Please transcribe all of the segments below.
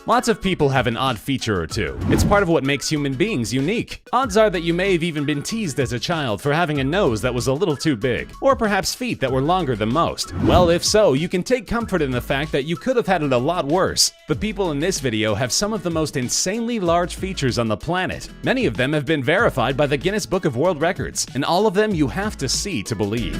Lots of people have an odd feature or two. It's part of what makes human beings unique. Odds are that you may have even been teased as a child for having a nose that was a little too big, or perhaps feet that were longer than most. Well, if so, you can take comfort in the fact that you could have had it a lot worse. The people in this video have some of the most insanely large features on the planet. Many of them have been verified by the Guinness Book of World Records, and all of them you have to see to believe.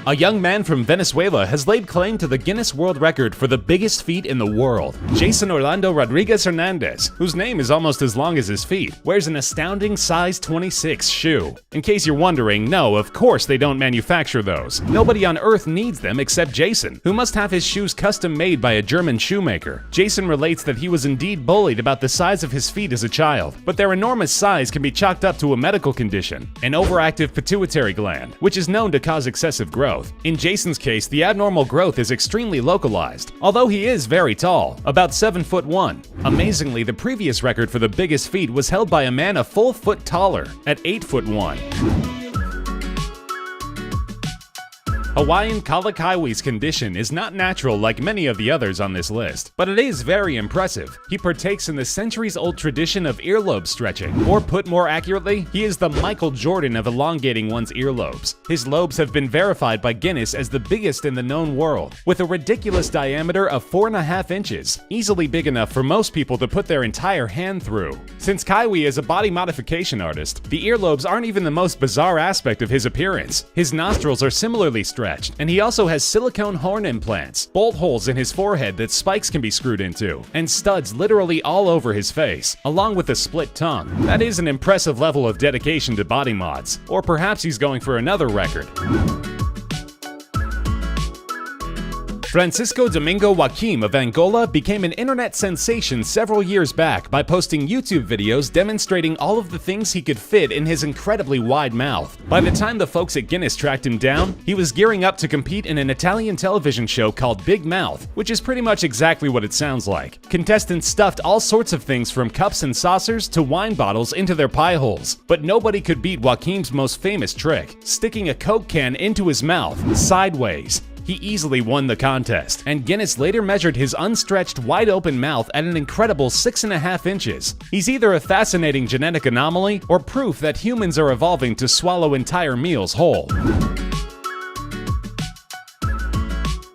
A young man from Venezuela has laid claim to the Guinness World Record for the biggest feet in the world. Jason Orlando Rodriguez Hernandez, whose name is almost as long as his feet, wears an astounding size 26 shoe. In case you're wondering, no, of course they don't manufacture those. Nobody on earth needs them except Jason, who must have his shoes custom made by a German shoemaker. Jason relates that he was indeed bullied about the size of his feet as a child, but their enormous size can be chalked up to a medical condition, an overactive pituitary gland, which is known to cause excessive growth. In Jason's case, the abnormal growth is extremely localized, although he is very tall, about 7'1". Amazingly, the previous record for the biggest feet was held by a man a full foot taller, at 8'1". Hawaiian Kalakaiwi's condition is not natural like many of the others on this list, but it is very impressive. He partakes in the centuries-old tradition of earlobe stretching, or put more accurately, he is the Michael Jordan of elongating one's earlobes. His lobes have been verified by Guinness as the biggest in the known world, with a ridiculous diameter of 4.5 inches, easily big enough for most people to put their entire hand through. Since Kaiwi is a body modification artist, the earlobes aren't even the most bizarre aspect of his appearance. His nostrils are similarly stretched, and he also has silicone horn implants, bolt holes in his forehead that spikes can be screwed into, and studs literally all over his face, along with a split tongue. That is an impressive level of dedication to body mods, or perhaps he's going for another record. Francisco Domingo Joaquim of Angola became an internet sensation several years back by posting YouTube videos demonstrating all of the things he could fit in his incredibly wide mouth. By the time the folks at Guinness tracked him down, he was gearing up to compete in an Italian television show called Big Mouth, which is pretty much exactly what it sounds like. Contestants stuffed all sorts of things from cups and saucers to wine bottles into their pie holes, but nobody could beat Joaquim's most famous trick, sticking a Coke can into his mouth, sideways. He easily won the contest, and Guinness later measured his unstretched, wide-open mouth at an incredible 6.5 inches. He's either a fascinating genetic anomaly or proof that humans are evolving to swallow entire meals whole.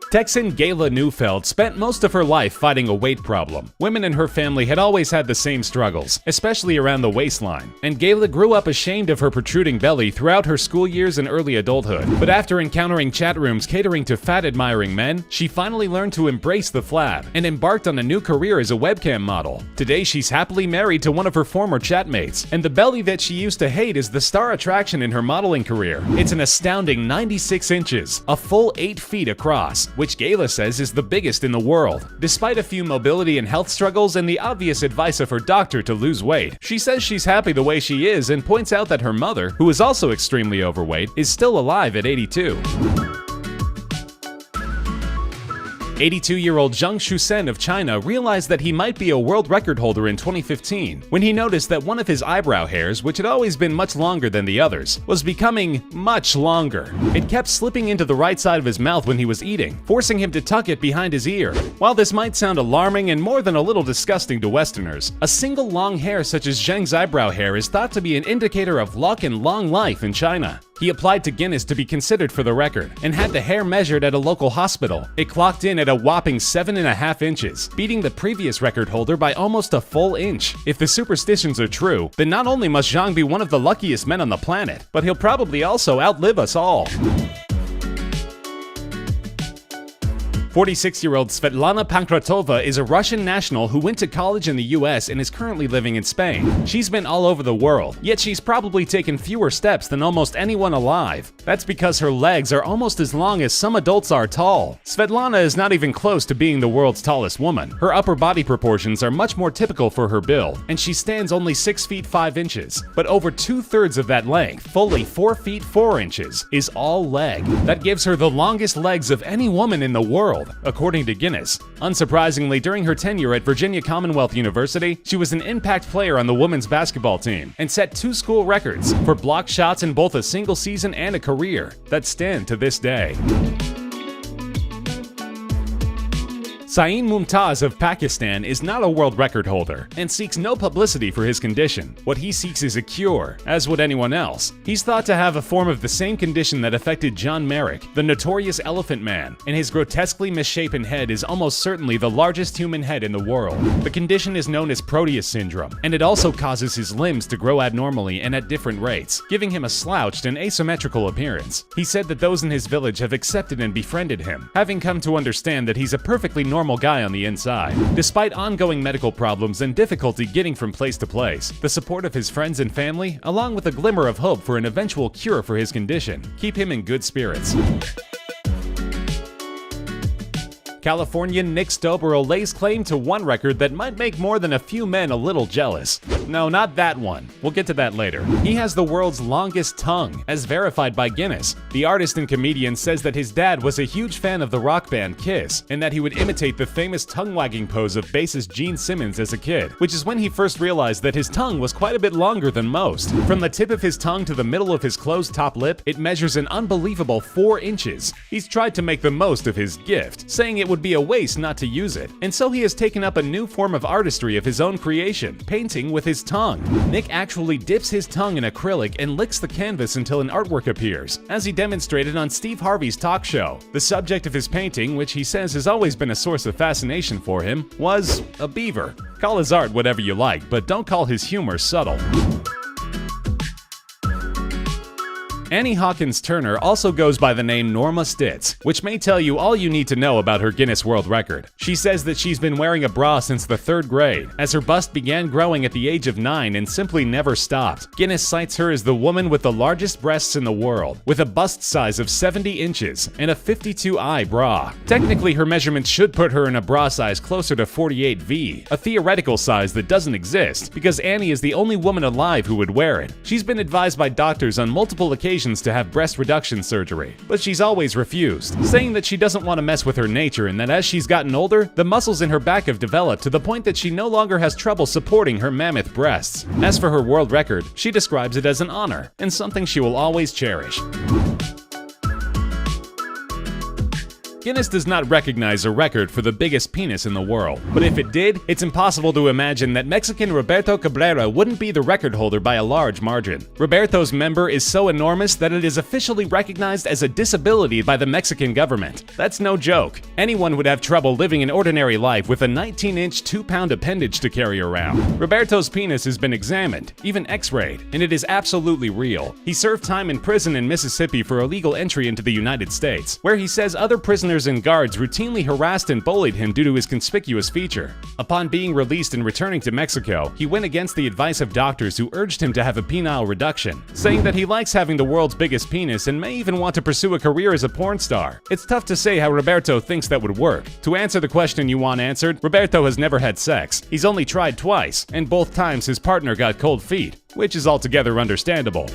Texan Gayla Neufeld spent most of her life fighting a weight problem. Women in her family had always had the same struggles, especially around the waistline, and Gayla grew up ashamed of her protruding belly throughout her school years and early adulthood. But after encountering chat rooms catering to fat-admiring men, she finally learned to embrace the flab and embarked on a new career as a webcam model. Today, she's happily married to one of her former chatmates, and the belly that she used to hate is the star attraction in her modeling career. It's an astounding 96 inches, a full 8 feet across, which Gayla says is the biggest in the world. Despite a few mobility and health struggles and the obvious advice of her doctor to lose weight, she says she's happy the way she is and points out that her mother, who is also extremely overweight, is still alive at 82. 82-year-old Zhang Shusen of China realized that he might be a world record holder in 2015 when he noticed that one of his eyebrow hairs, which had always been much longer than the others, was becoming much longer. It kept slipping into the right side of his mouth when he was eating, forcing him to tuck it behind his ear. While this might sound alarming and more than a little disgusting to Westerners, a single long hair such as Zhang's eyebrow hair is thought to be an indicator of luck and long life in China. He applied to Guinness to be considered for the record and had the hair measured at a local hospital. It clocked in at a whopping 7.5 inches, beating the previous record holder by almost a full inch. If the superstitions are true, then not only must Zhang be one of the luckiest men on the planet, but he'll probably also outlive us all. 46-year-old Svetlana Pankratova is a Russian national who went to college in the US and is currently living in Spain. She's been all over the world, yet she's probably taken fewer steps than almost anyone alive. That's because her legs are almost as long as some adults are tall. Svetlana is not even close to being the world's tallest woman. Her upper body proportions are much more typical for her build, and she stands only 6 feet 5 inches. But over 2/3 of that length, fully 4 feet 4 inches, is all leg. That gives her the longest legs of any woman in the world. world, according to Guinness. Unsurprisingly, during her tenure at Virginia Commonwealth University, she was an impact player on the women's basketball team and set 2 school records for blocked shots in both a single season and a career that stand to this day. Saeed Mumtaz of Pakistan is not a world record holder and seeks no publicity for his condition. What he seeks is a cure, as would anyone else. He's thought to have a form of the same condition that affected John Merrick, the notorious Elephant Man, and his grotesquely misshapen head is almost certainly the largest human head in the world. The condition is known as Proteus syndrome, and it also causes his limbs to grow abnormally and at different rates, giving him a slouched and asymmetrical appearance. He said that those in his village have accepted and befriended him, having come to understand that he's a perfectly normal guy on the inside. Despite ongoing medical problems and difficulty getting from place to place, the support of his friends and family, along with a glimmer of hope for an eventual cure for his condition, keep him in good spirits. Californian Nick Stoberl lays claim to one record that might make more than a few men a little jealous. No, not that one. We'll get to that later. He has the world's longest tongue, as verified by Guinness. The artist and comedian says that his dad was a huge fan of the rock band Kiss, and that he would imitate the famous tongue-wagging pose of bassist Gene Simmons as a kid, which is when he first realized that his tongue was quite a bit longer than most. From the tip of his tongue to the middle of his closed top lip, it measures an unbelievable 4 inches. He's tried to make the most of his gift, saying it would be a waste not to use it, and so he has taken up a new form of artistry of his own creation, painting with his tongue. Nick actually dips his tongue in acrylic and licks the canvas until an artwork appears, as he demonstrated on Steve Harvey's talk show. The subject of his painting, which he says has always been a source of fascination for him, was a beaver. Call his art whatever you like, but don't call his humor subtle. Annie Hawkins Turner also goes by the name Norma Stitz, which may tell you all you need to know about her Guinness World Record. She says that she's been wearing a bra since the 3rd grade, as her bust began growing at the age of 9 and simply never stopped. Guinness cites her as the woman with the largest breasts in the world, with a bust size of 70 inches and a 52-eye bra. Technically, her measurements should put her in a bra size closer to 48V, a theoretical size that doesn't exist, because Annie is the only woman alive who would wear it. She's been advised by doctors on multiple occasions to have breast reduction surgery, but she's always refused, saying that she doesn't want to mess with her nature and that as she's gotten older, the muscles in her back have developed to the point that she no longer has trouble supporting her mammoth breasts. As for her world record, she describes it as an honor and something she will always cherish. Guinness does not recognize a record for the biggest penis in the world, but if it did, it's impossible to imagine that Mexican Roberto Cabrera wouldn't be the record holder by a large margin. Roberto's member is so enormous that it is officially recognized as a disability by the Mexican government. That's no joke. Anyone would have trouble living an ordinary life with a 19-inch, 2-pound appendage to carry around. Roberto's penis has been examined, even x-rayed, and it is absolutely real. He served time in prison in Mississippi for illegal entry into the United States, where he says other prisoners and guards routinely harassed and bullied him due to his conspicuous feature. Upon being released and returning to Mexico, he went against the advice of doctors who urged him to have a penile reduction, saying that he likes having the world's biggest penis and may even want to pursue a career as a porn star. It's tough to say how Roberto thinks that would work. To answer the question you want answered, Roberto has never had sex. He's only tried twice, and both times his partner got cold feet, which is altogether understandable.